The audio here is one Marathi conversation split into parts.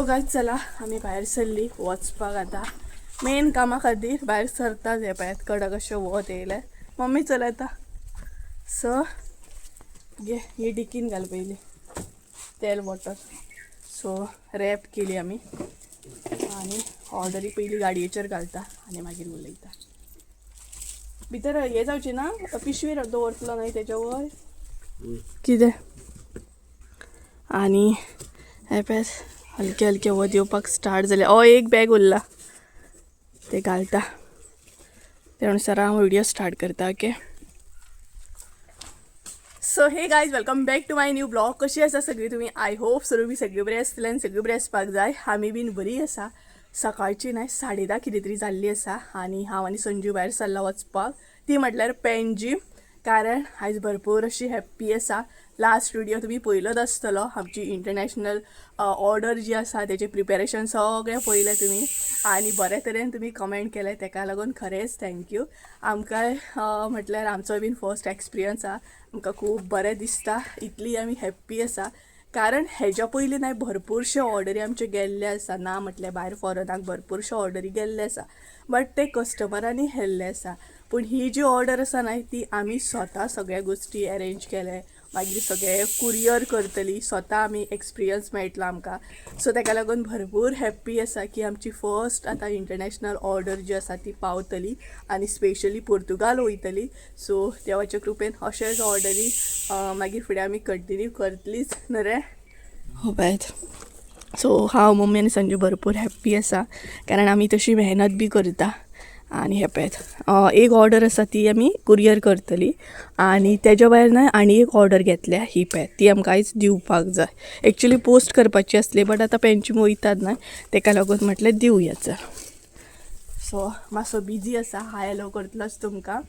गायज चला आम्ही बाहेर सरली वचपाक आता मेन कामा खातीर बाहेर सरताच हे पळयात कडक अशें वत येयले मम्मी चलयता स घे ही डिकीन घाल पयली तेल वॉटर सो रॅप केली आमी आनी ऑर्डरी पयली गाडयेचेर घालता आनी मागीर उलयता भितर हे जावची ना पिशवी दवरतलो न्हय तेच्या वयर कितें आनी हे पळय हलके हलके वत येवपाक स्टार्ट जाले एक बॅग उरला ते घालता त्या अनुसार हांव व्हिडिओ स्टार्ट करता okay so hey guys welcome back to my new blog कशी आसा सगळी तुमी आय होप सगळी सगळी बरी आसतली आनी सगळी बरी आसपाक जाय आमी बीन बरी आसा सकाळची न्हय 10:30 कितें तरी जाल्ली आसा आनी हांव आनी संजू भायर सरला वचपाक ती म्हटल्यार पेनजीम कारण आयज भरपूर अशी हॅप्पी आसा लास्ट व्हिडिओ तुम्ही पळयलोच आसतलो आमची इंटरनॅशनल ऑर्डर जी आसा तेचे प्रिपेरेशन सगळें पळयलें तुमी आनी बरे तरेन तुमी कमेंट केले तेका लागून खरेंच थँक्यू आमकां म्हटल्यार आमचो बीन फर्स्ट एक्सपिरियन्स आसा आमकां खूब बरें दिसता इतली आमी हॅप्पी आसा कारण हेज्या पयलीं न्हय भरपूरशे ऑर्डरी आमचे गेल्ले आसा ना म्हटल्यार भायर फॉरेनाक भरपूरशे ऑर्डरी गेल्ले आसा बट ते कस्टमरांनी हेल्ले आसा पूण ही जी ऑर्डर आसा न्हय ती आमी स्वता सगळ्या गोश्टी अरेंज केले मागीर सगळे कुरियर करतली स्वता आमी एक्सपिरियन्स मेळटलो आमकां सो तेका लागून भरपूर हॅप्पी आसा की आमची फर्स्ट आतां इंटरनॅशनल ऑर्डर जी आसा ती पावतली आनी स्पेशली पोर्तुगाल वयतली सो देवाच्या कृपेन अशेंच ऑर्डरी मागीर फुडें आमी कंटिन्यू करतलीच न्हय रे हो पळयत सो हांव मम्मी आनी संजू भरपूर हॅप्पी आसा कारण आमी तशी मेहनत बी करता आनी हे पळयत एक ऑर्डर आसा ती आमी कुरियर करतली आनी तेज्या भायर न्हय आनी एक ऑर्डर घेतल्या ही पळय ती आमकां आयज दिवपाक जाय एक्चुली पोस्ट करपाची आसली बट आतां पेंचीम वयतात न्हय तेका लागून म्हटल्यार दिवया चल सो मातसो बिजी आसा हाय हॅलो करतलोच तुमकां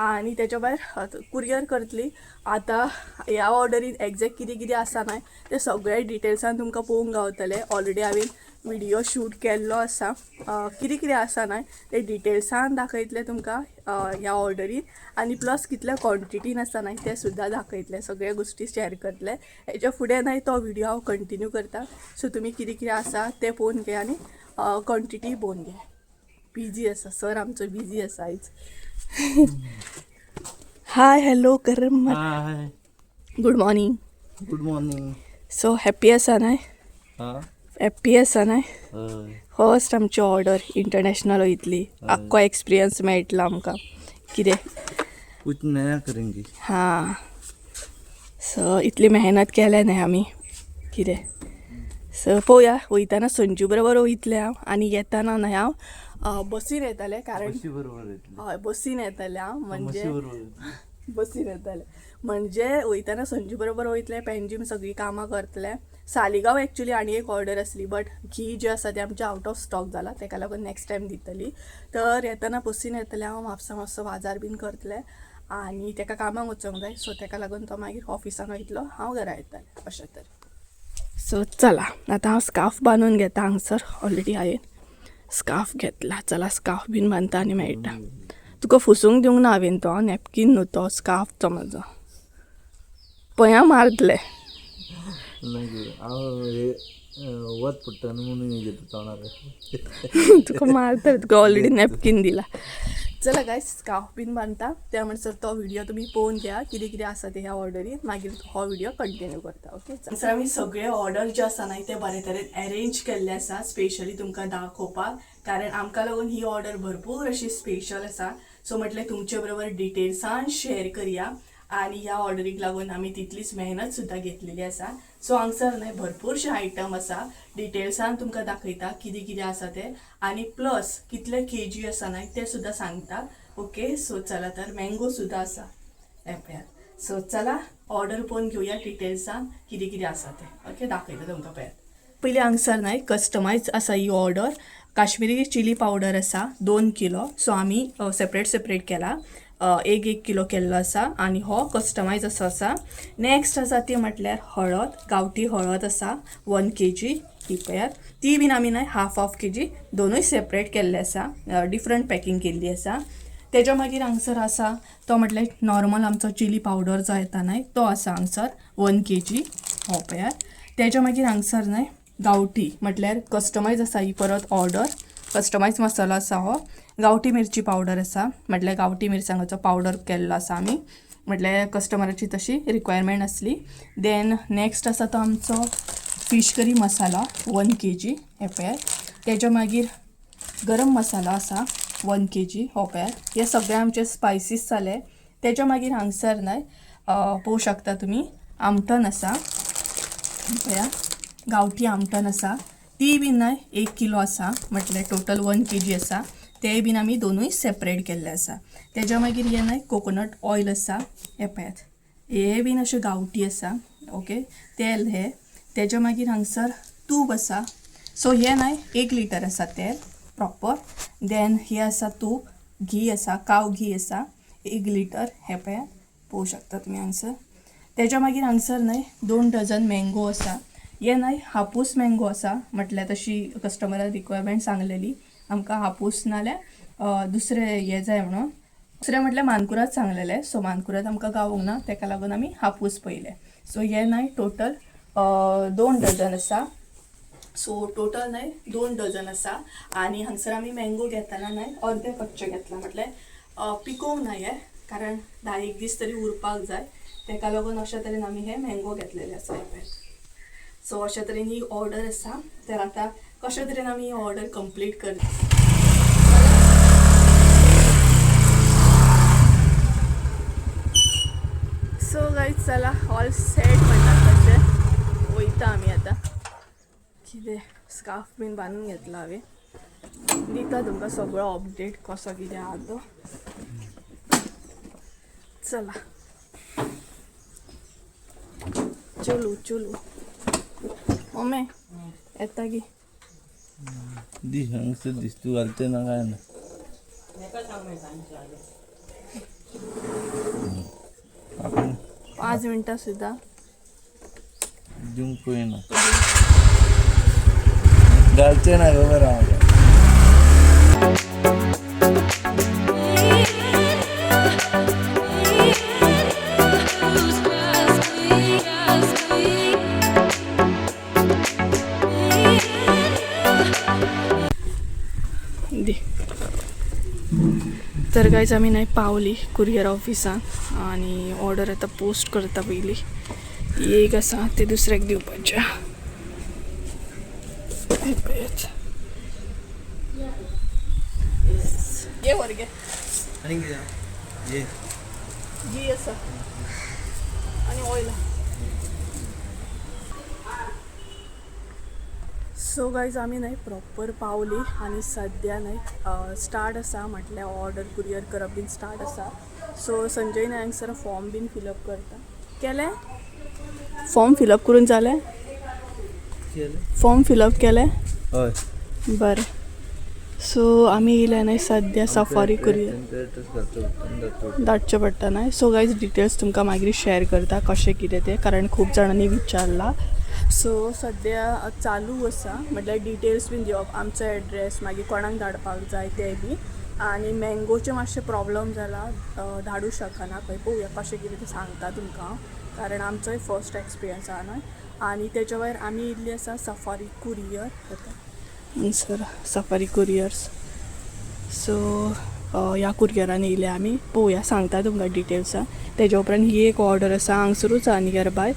आनी तेच्या भायर कुरियर करतली आतां ह्या ऑर्डरीन एग्जॅक्ट कितें कितें आसा न्हय ते सगळे डिटेल्सान तुमकां पळोवंक गावतले ऑलरेडी हांवें व्हिडिओ शूट केल्लो आसा कितें कितें आसा न्हय ते डिटेल्सान दाखयतले तुमकां ह्या ऑर्डरीन आनी प्लस कितल्या क्वॉन्टिटीन आसा न्हय ते सुद्दां दाखयतले सगळे गोश्टी शेअर करतले हेच्या फुडें न्हय तो व्हिडिओ हांव कंटिन्यू करता सो तुमी कितें कितें आसा ते पळोवन घे आनी क्वॉन्टिटी पळोवन घे बिजी आसा सर आमचो बिजी आसा आयज हाय हॅलो कर hi good morning good morning so happy आसा न्हय हॅप्पी आसा न्हय फर्स्ट आमची ऑर्डर इंटरनॅशनल वयतली आख्खो एक्सपिरियन्स मेळटलो आमकां कितें कुछ नया करेंगे हां सो इतली मेहनत केल्या न्हय आमी कितें सो पळोवया वयताना संजू बरोबर वयतलें हांव आनी येताना न्हय हांव बसीन येतालें कारण हय बसीन येतालें हांव म्हणजे बसीन येतालें म्हणजे वयताना संजू बरोबर वयतलें पेंजीम सगळीं कामां करतलें सालिगांव एक्चुली आनी एक ऑर्डर आसली बट घी जी आसा ती आमचे आउट ऑफ स्टॉक जाला तेका लागून नेक्स्ट टायम दितली तर येताना बसीन येतलें हांव म्हापसा मातसो बाजार बीन करतलें आनी तेका कामाक वचूंक जाय सो तेका लागून तो मागीर ऑफिसान वयतलो हांव घरा येतालें अशें तरेन सो चला आतां हांव स्कार्फ बांदून घेता हांगसर ऑलरेडी हांवें स्कार्फ घेतला चला स्कार्फ बीन बांदता आनी मेळटा तुका फुसूंक दिवंक ना हांवें तो नॅपकीन न्हू तो स्कार्फ तो म्हाजो पळय हांव मारतलें वत पडटा म्हणून घेता तुका मारता तुका ऑलरेडी नॅपकीन दिला चला गायज स्कार्फ बीन बांदता त्या म्हणसर तो व्हिडिओ तुमी पळोवन घ्या कितें कितें आसा ते ह्या ऑर्डरीन मागीर हो व्हिडिओ कंटिन्यू करता ओके सर आमी सगळे ऑर्डर जे आसा न्हय ते बरे तरेन अरेंज केल्ले आसा स्पेशली तुमकां दाखोवपाक कारण आमकां लागून ही ऑर्डर भरपूर अशी स्पेशल आसा सो म्हटल्यार तुमचे बरोबर डिटेल्सान शेअर करया आनी ह्या ऑर्डरीक लागून आमी तितलीच मेहनत सुद्दां घेतलेली आसा सो हांगसर न्हय भरपूरशे आयटम आसा डिटेल्सान तुमकां दाखयता कितें कितें आसा ते आनी प्लस कितले केजी आसा न्हय ते सुद्दां सांगता ओके सो चला तर मँगो सुद्दां आसा पळयात सो चला ऑर्डर पळोवन घेवया डिटेल्सान कितें कितें आसा ते ओके दाखयता तुमकां पळयात पयलीं हांगसर न्हय कस्टमायज आसा ही ऑर्डर काश्मीरी चिली पावडर आसा 2 किलो सो आमी सेपरेट केला 1 किलो केल्लो आसा आनी हो कस्टमायज असो आसा नेक्स्ट आसा ती म्हटल्यार हळद गांवठी हळद आसा 1 kg ही पळयात ती बीन आमी न्हय हाफ kg दोनूय सेपरेट केल्ले आसा डिफरंट पॅकींग केल्ली आसा तेज्या मागीर हांगसर आसा तो म्हटल्यार नॉर्मल आमचो चिली पावडर जो येता न्हय तो आसा हांगसर 1 kg हो पळयात तेज्या मागीर हांगसर न्हय गावठी म्हटल्यार कस्टमायज आसा ही परत ऑर्डर. कस्टमायज मसालो आसा हो. गावठी मिरची पावडर आसा म्हटल्यार गावठी मिरसांगाचो पावडर केल्लो आसा आमी, म्हटल्यार कस्टमराची तशी रिक्वायरमेंट आसली. देन नेक्स्ट आसा तो आमचो फिश करी मसाला 1 kg हे पळयात. तेच्या मागीर गरम मसाला आसा 1 kg हो पळयात. हे सगळे आमचे स्पायसीस जाले. तेच्या मागीर हांगसर न्हय पळोवंक शकता तुमी आमटन आसा पळया, गावठी आमटन आसा ती बीन न्हय 1 किलो आसा, म्हटल्यार टोटल 1 kg आसा. ते बीन आमी दोनूय सेपरेट केल्ले आसा. तेच्या मागीर हे न्हय कोकोनट ऑयल आसा हे पळयात, हे बीन अशे गावठी आसा. ओके, तेल हे. तेच्या मागीर हांगसर तूप आसा. सो हे न्हय 1 लिटर आसा तेल प्रॉपर. देन हे आसा तूप, घी आसा, काव घी आसा 1 लिटर हे पळयात पळोवंक शकता तुमी हांगसर. तेच्या मागीर हांगसर न्हय 2 डझन मँगो आसा. हे न्हय हापूस मँगो आसा, म्हटल्यार तशी कस्टमरान रिक्वायरमेंट सांगलेली आमकां हापूस नाल्यार दुसरे हे जाय म्हणून. दुसरें म्हटल्यार मानकुराद सांगलेले, सो मानकुराद आमकां गावूंक ना, तेका लागून आमी हापूस पयले. सो हे न्हय टोटल 2 डझन आसा. सो टोटल न्हय 2 डझन आसा. आनी हांगसर आमी मँगो घेताना न्हय अर्दे कच्चे घेतला, म्हटल्यार पिकोवंक न्हय हे, कारण 10-1 दीस तरी उरपाक जाय, तेका लागून अशा तरेन आमी हे मँगो घेतलेले आसा. सो अशा तरेन ही ऑर्डर आसा. तर आतां कशा तरेन आमी ही ऑर्डर कंप्लीट करता. सो गाईज चला ऑल सेट म्हणटात तशें वयता आमी आतां. कितें स्कार्फ बीन बांदून घेतला हांवें. दिता तुमकां सगळो अपडेट कसो कितें आहा तो. चला चलू चलू. मम्मी येता की दीस हांगसर दिसतू घालते ना काय ना. 5 मिनटां सुद्दां दिवंक पळयना घालचे ना खबर आहा. तर गायज आमी नाही पावली कुरियर ऑफिसान आणि ऑर्डर आता पोस्ट करता पयली. एक आसा ते दुसऱ्याक दिवपाचे. ये वर्गे आणि कितें ये घी आसा आणि ऑयल. सो गायज आमी नाही प्रॉपर पावली आणि सद्या नाही स्टार्ट आसा, म्हटल्यार ऑर्डर कुरियर करप बीन स्टार्ट आसा. सो संजय नायक सर फॉर्म बीन फिलअप करता. केलें फॉर्म फिलअप करून जालें. फॉर्म फिलअप केलें हय. बरें. सो आमी येयले नाही सद्या सफारी कुरियर धाडचें पडटा न्हय. सो गायज डिटेल्स तुमकां मागीर शेअर करता कशें कितें तें, कारण खूब जाणांनी विचारला. सो सद्या चालू आसा, म्हटल्यार डिटेल्स बीन दिवप, आमचो एड्रेस, मागीर कोणाक धाडपाक जाय ते बी. आनी मँगोचे मातशें प्रॉब्लम जाला, धाडूं शकना खंय. पळोवया कशें कितें तें सांगता तुमकां, कारण आमचोय फर्स्ट एक्सपिरियन्स आहा न्हय. आनी तेच्या भायर आमी येयल्ली आसा safari courier sir, safari couriers. So ह्या कुरियरान येयले आमी. पळोवया सांगता तुमकां डिटेल्स. तेज्या उपरांत ही एक ऑर्डर आसा हांगसरूच आहा नियर बाय.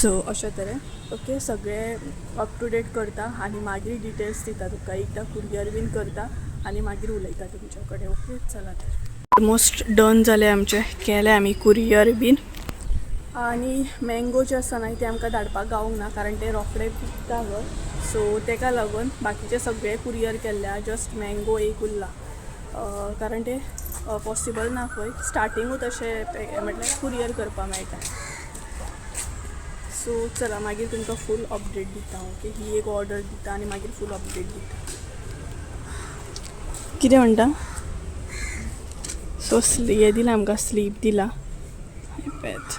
सो अशे तरेन ओके सगळे अप टू डेट करता आनी मागीर डिटेल्स दिता तुमकां. एकदां कुरियर बीन करता आनी मागीर उलयता तुमचे कडेन. ओके चला तर ऑलमोस्ट डन जालें आमचें, केलें आमी कुरियर बीन. आनी मँगो जे आसा न्हय ते आमकां धाडपाक गावूंक ना, कारण ते रोखडे पिकता गो. सो तेका लागून बाकीचे सगळे कुरियर केल्ल्या, जस्ट मँगो एक उरला, कारण ते पॉसिबल ना खंय. स्टार्टिंगूच अशें म्हटल्यार कुरियर करपाक मेळटा. सो चला मागीर तुमकां फूल अपडेट दिता. ओके, ही एक ऑर्डर दिता आनी मागीर फूल अपडेट दिता. कितें म्हणटा. सो हे दिला आमकां, स्लीप दिला पॅच,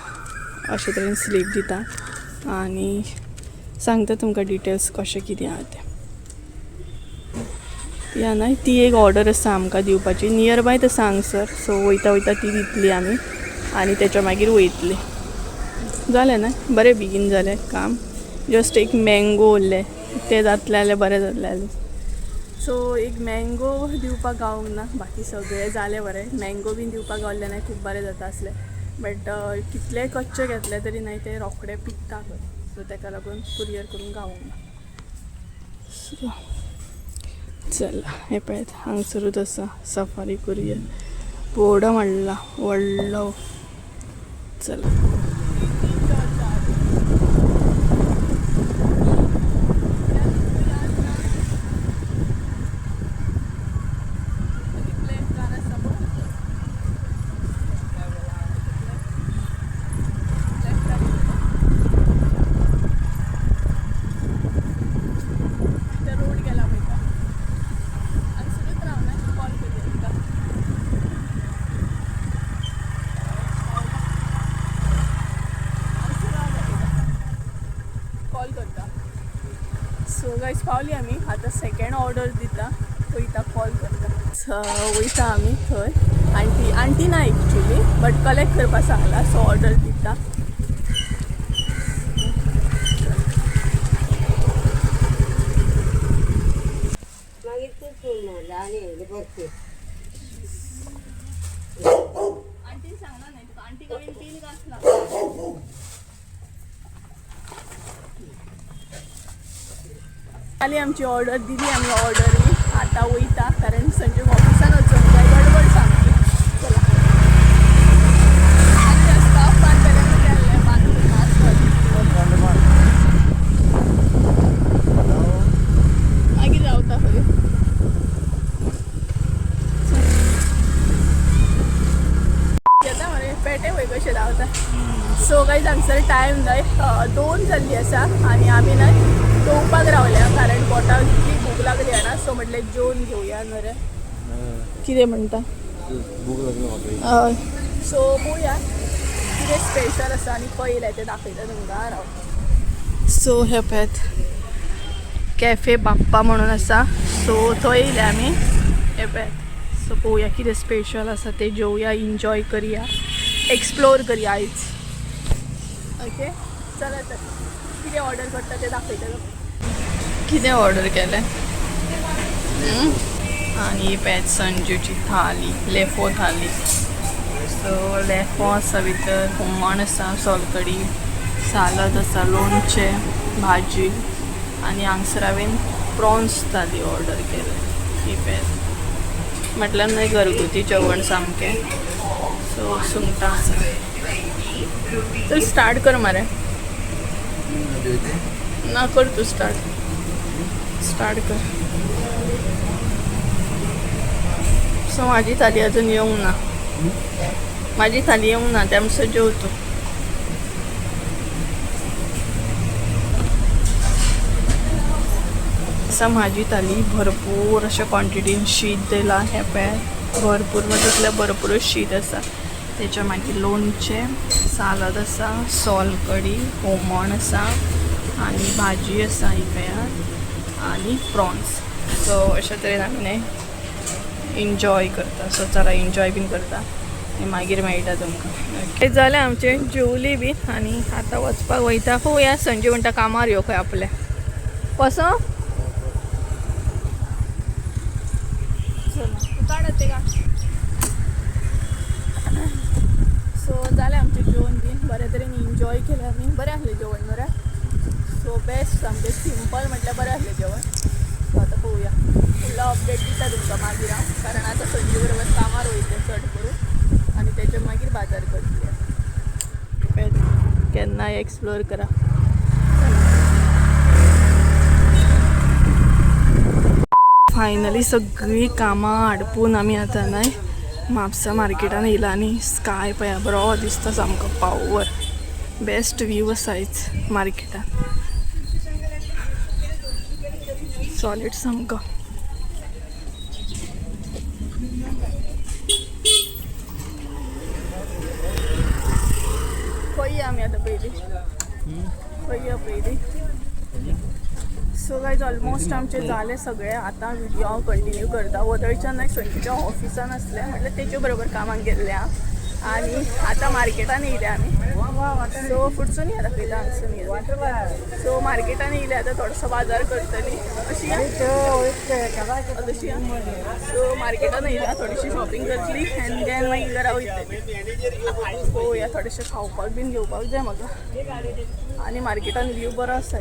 अशे तरेन स्लीप दिता आनी सांगता तुमकां डिटेल्स कशें कितें आहा तें. या न्हय ती एक ऑर्डर आसा आमकां दिवपाची, नियर बाय आसा हांगसर. सो वयता वयता ती दितली आमी आनी तेच्या मागीर वयतली. जालें ना, बरें बेगीन जालें काम. जस्ट एक मँगो उरलें ते जातले बरें जातले. सो एक मँगो दिवपाक गावूंक ना, बाकी सगळे जाले बरें. मँगो बीन दिवपाक गावल्ले नाही खूप बरें जाता असले, बट कितले कच्चे घेतले तरी नाही ते रोखडे पिकता खंय. सो ताका लागून कुरियर करून गावूंक ना. सो चला हे पळयत हांगसरूच आसा सफारी कुरियर. बोर्ड मारला व्हडलो. चला सो गायज पावली आमी. आतां सेकेंड ऑर्डर दिता, वयता कॉल करता. वयता आमी थंय. आंटी ना एक्चुली, बट कलेक्ट करपाक सांगला. सो ऑर्डर दिता. आंटी सांगला नाही तुका, आंटी कडेन पिन घातला. आली आमची ऑर्डर दिली आम्ही ऑर्डर. आता वयता कारण संजय ऑफिसान वचून जाय, गडबड सामकी. चला स्टाफ बांदलें केल्लें बांदून मागीर रावता खंय. येता मरे पेटे वय कशें रावता. सो गायज हांगसर टायम जाय 2 जाल्ली आसा आनी आमी ना जेवपाक रावल्या कारण पोटाक इतली भूक लागली आहे ना. सो म्हटलें जेवून घेवया न्हू रे. कितें म्हणटा हय. सो पळोवया कितें स्पेशल आसा आनी पयलें तें दाखयता तुमकां. राव. सो हे पळयत कॅफे बाप्पा म्हणून आसा. सो थंय येयले आमी. हे पळयत. सो पळोवया कितें स्पेशल आसा तें जेवया, एन्जॉय करया, एक्सप्लोर करया आयज. ओके चला तर कितें ऑर्डर करता तें दाखयता. कितें ऑर्डर केलें आनी पॅच संजूची थाली, लेफो थाली. सो लेफो आसा भितर, हुमण आसा, सोलकडी, सालद आसा, लोणचें, भाजी आनी हांगसर हांवें प्रॉन्स थाली ऑर्डर केलें. ही पॅच म्हटल्यार न्हय घरगुती जेवण सामकें. सो सुंगटां आसा. चल स्टार्ट कर मरे. ना कर तू स्टार्ट कर. सो माझी थाली अजून येवंक ना. माझी थाली येवंक ना त्या मातसो जेव तू. असा माझी थाली भरपूर अशा क्वांटिटीन शीत दिला. हे पळय भरपूर म्हणजे भरपूर शीत आसा. त्याच्या मागीर लोणचें, सालद आसा, सोलकडी, हुमण आसा आनी भाजी आसा ही पळयात आनी प्रॉन्स. सो अशा तरेन आमी एन्जॉय करता. सो चला एन्जॉय बीन करता आनी मागीर मेळटा तुमकां. हे जालें आमचें जेवली बी आनी आतां वचपाक वयता. पळोवया संजय म्हणटा कामार यो खंय आपले. कसो काड ते का. सो जालें आमचें जेवण बीन बरे तरेन एन्जॉय केलें आमी. बरें आहलें जेवण मरे. सो बेस्ट सामकें सिंपल म्हटल्यार बरें आहलें जेवण. सो आतां पळोवया फुडलो अपडेट दिता तुमकां मागीर हांव, कारण आतां संजय बरोबर कामार वयतलें चड करून आनी तेचे मागीर बाजार करतलें. केन्नाय एक्सप्लोर करा. फायनली सगळीं कामां आडपून आमी आतां न्हय म्हापसा मार्केटान येयला आनी स्काय पळया बरो दिसता सामको पावर. बेस्ट व्यू आसा आयज मार्केटान. सॉलिड सामको. पळया आमी आतां पयलीं. सो गायज ऑलमोस्ट आमचे झाले सगळे. आता व्हिडिओ हांव कंटिन्यू करता. वदळच्यान संजूच्या ऑफिसान आसलें म्हटल्यार तेचे बरोबर कामाक गेल्ले हांव आनी आतां मार्केटान येयले आमी. सो फुडसून या दाखयता हांगसून या सो मार्केटान येयले आतां थोडोसो बाजार करतली अशी तशी सो मार्केटान येयल्या थोडीशी शॉपिंग करतली एंड देन मागीर घरा वयतली पळोवया थोडेशें खावपाक बीन घेवपाक जाय म्हाका आनी मार्केटान व्यू बरो आसा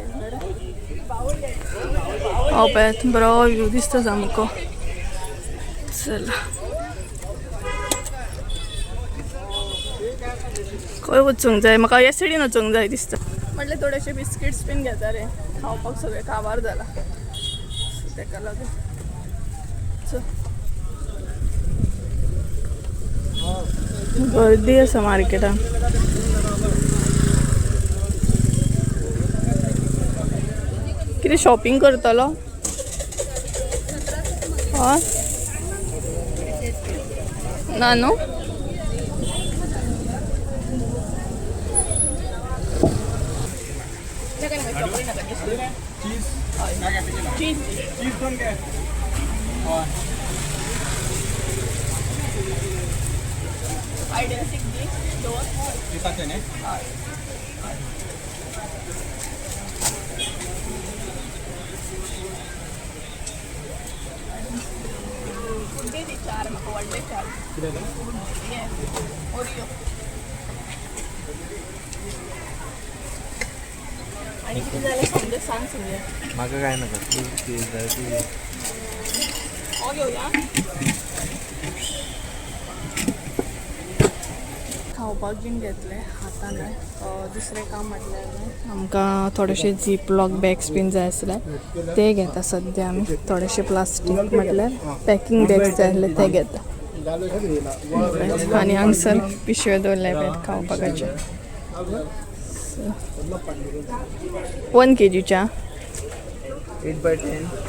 हांव पळयात बरो व्यू दिसता सामको चला खंय वचूंक जाय म्हाका ह्या सायडीन वचूंक जाय दिसता म्हटल्यार थोडेशे बिस्किट्स बीन घेता रे खावपाक सगळें काबार जाला तेका लागून गर्दी आसा मार्केटान कितें शॉपिंग करतलो हय ना न्हू चार म्हाका व्हडले चार ओरियो आणि किती जालें समजा सांग समजा म्हाका काय नाका हो घेवया खावपाक बीन घेतले हातान दुसरें काम म्हटल्यार आमकां थोडेशे झीप लॉक बॅग्स बीन जाय आसले ते घेता सद्या आमी थोडेशे प्लास्टीक म्हटल्यार पॅकींग बॅग्स जाय आसले ते घेता आनी हांगसर पिशव्यो दवरल्या पळय खावपाकाचे 1 kg च्या 8 by 10